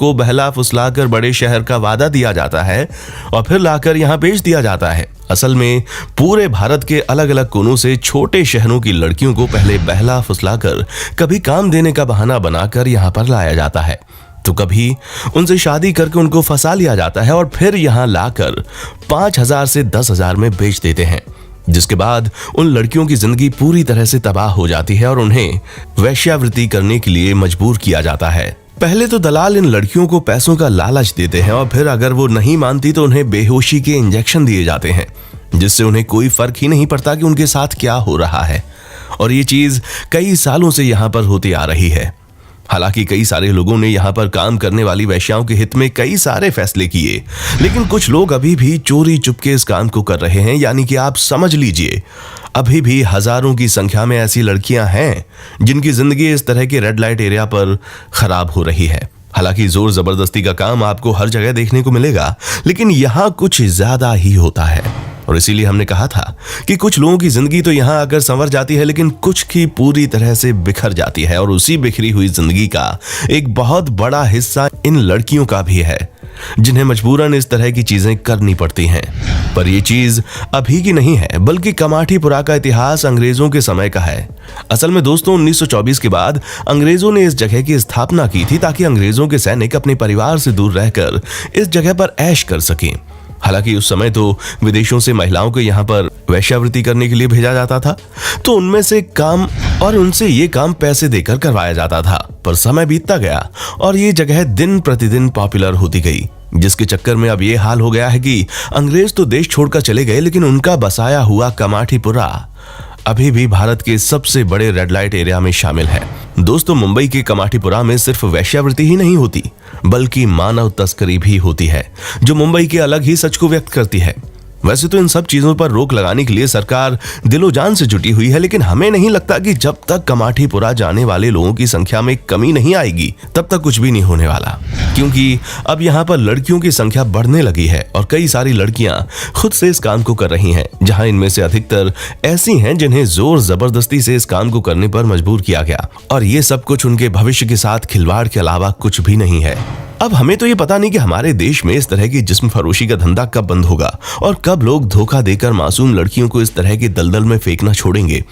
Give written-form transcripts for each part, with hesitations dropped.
को बहला फुसलाकर बड़े शहर का वादा दिया जाता है और फिर लाकर यहाँ बेच दिया जाता है। असल में पूरे भारत के अलग अलग कोनों से छोटे शहरों की लड़कियों को पहले बहला फुसलाकर कभी काम देने का बहाना बनाकर यहाँ पर लाया जाता है, तो कभी उनसे शादी करके उनको फंसा लिया जाता है और फिर यहाँ लाकर 5,000 से 10,000 में बेच देते हैं, जिसके बाद उन लड़कियों की जिंदगी पूरी तरह से तबाह हो जाती है और उन्हें वेश्यावृत्ति करने के लिए मजबूर किया जाता है। पहले तो दलाल इन लड़कियों को पैसों का लालच देते हैं और फिर अगर वो नहीं मानती तो उन्हें बेहोशी के इंजेक्शन दिए जाते हैं, जिससे उन्हें कोई फर्क ही नहीं पड़ता कि उनके साथ क्या हो रहा है। और ये चीज कई सालों से यहाँ पर होती आ रही है। हालांकि कई सारे लोगों ने यहाँ पर काम करने वाली वेश्याओं के हित में कई सारे फैसले किए, लेकिन कुछ लोग अभी भी चोरी चुपके इस काम को कर रहे हैं। यानी कि आप समझ लीजिए, अभी भी हजारों की संख्या में ऐसी लड़कियां हैं जिनकी जिंदगी इस तरह के रेड लाइट एरिया पर खराब हो रही है। हालांकि जोर जबरदस्ती का काम आपको हर जगह देखने को मिलेगा, लेकिन यहाँ कुछ ज्यादा ही होता है। और इसीलिए हमने कहा था कि कुछ लोगों की जिंदगी तो यहाँ आकर संवर जाती है, लेकिन कुछ की पूरी तरह से बिखर जाती है। और उसी बिखरी हुई जिंदगी का एक बहुत बड़ा हिस्सा इन लड़कियों का भी है, जिन्हें मजबूरन इस तरह की चीजें करनी पड़ती हैं। पर यह चीज अभी की नहीं है, बल्कि कमाठीपुरा का इतिहास अंग्रेजों के समय का है। असल में दोस्तों, 1924 के बाद अंग्रेजों ने इस जगह की स्थापना की थी ताकि अंग्रेजों के सैनिक अपने परिवार से दूर रहकर इस जगह पर ऐश कर सकें। हालांकि उस समय तो विदेशों से महिलाओं को यहाँ पर वेश्यावृत्ति करने के लिए भेजा जाता था, तो उनसे ये काम पैसे देकर करवाया जाता था। पर समय बीतता गया और ये जगह दिन प्रतिदिन पॉपुलर होती गई, जिसके चक्कर में अब ये हाल हो गया है कि अंग्रेज तो देश छोड़कर चले गए, लेकिन उनका बसाया हुआ कमाठीपुरा अभी भी भारत के सबसे बड़े रेड लाइट एरिया में शामिल है। दोस्तों, मुंबई के कमाठीपुरा में सिर्फ वेश्यावृत्ति ही नहीं होती, बल्कि मानव तस्करी भी होती है, जो मुंबई के अलग ही सच को व्यक्त करती है। वैसे तो इन सब चीजों पर रोक लगाने के लिए सरकार दिलो जान से जुटी हुई है, लेकिन हमें नहीं लगता कि जब तक कमाठीपुरा जाने वाले लोगों की संख्या में कमी नहीं आएगी तब तक कुछ भी नहीं होने वाला, क्योंकि अब यहाँ पर लड़कियों की संख्या बढ़ने लगी है और कई सारी लड़कियां खुद से इस काम को कर रही हैं, जहां इनमें से अधिकतर ऐसी हैं जिन्हें जोर जबरदस्ती से इस काम को करने पर मजबूर किया गया, और ये सब कुछ उनके भविष्य के साथ खिलवाड़ के अलावा कुछ भी नहीं है। अब हमें तो ये पता नहीं कि हमारे देश में इस तरह की जिस्म फरोशी का धंधा कब बंद होगा और कब लोग धोखा देकर मासूम लड़कियों को इस तरह के दलदल में फेंकना छोड़ेंगे।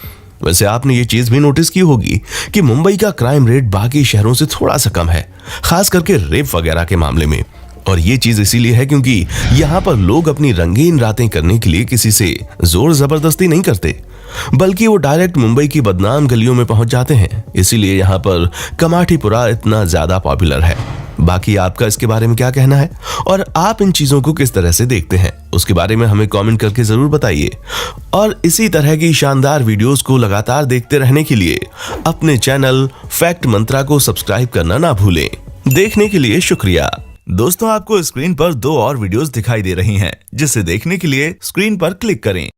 वैसे आपने ये चीज भी नोटिस की होगी कि मुंबई का क्राइम रेट बाकी शहरों से थोड़ा सा कम है, खास करके रेप वगैरह के मामले में। और ये चीज इसीलिए है क्योंकि यहाँ पर लोग अपनी रंगीन रातें करने के लिए किसी से जोर जबरदस्ती नहीं करते, बल्कि वो डायरेक्ट मुंबई की बदनाम गलियों में पहुंच जाते हैं। इसीलिए यहाँ पर कमाठीपुरा इतना ज्यादा पॉपुलर है। बाकी आपका इसके बारे में क्या कहना है और आप इन चीजों को किस तरह से देखते हैं, उसके बारे में हमें कमेंट करके जरूर बताइए। और इसी तरह की शानदार वीडियोस को लगातार देखते रहने के लिए अपने चैनल फैक्ट मंत्रा को सब्सक्राइब करना ना भूलें। देखने के लिए शुक्रिया। दोस्तों, आपको स्क्रीन पर 2 और वीडियोस दिखाई दे रही हैं, जिसे देखने के लिए स्क्रीन पर क्लिक करें।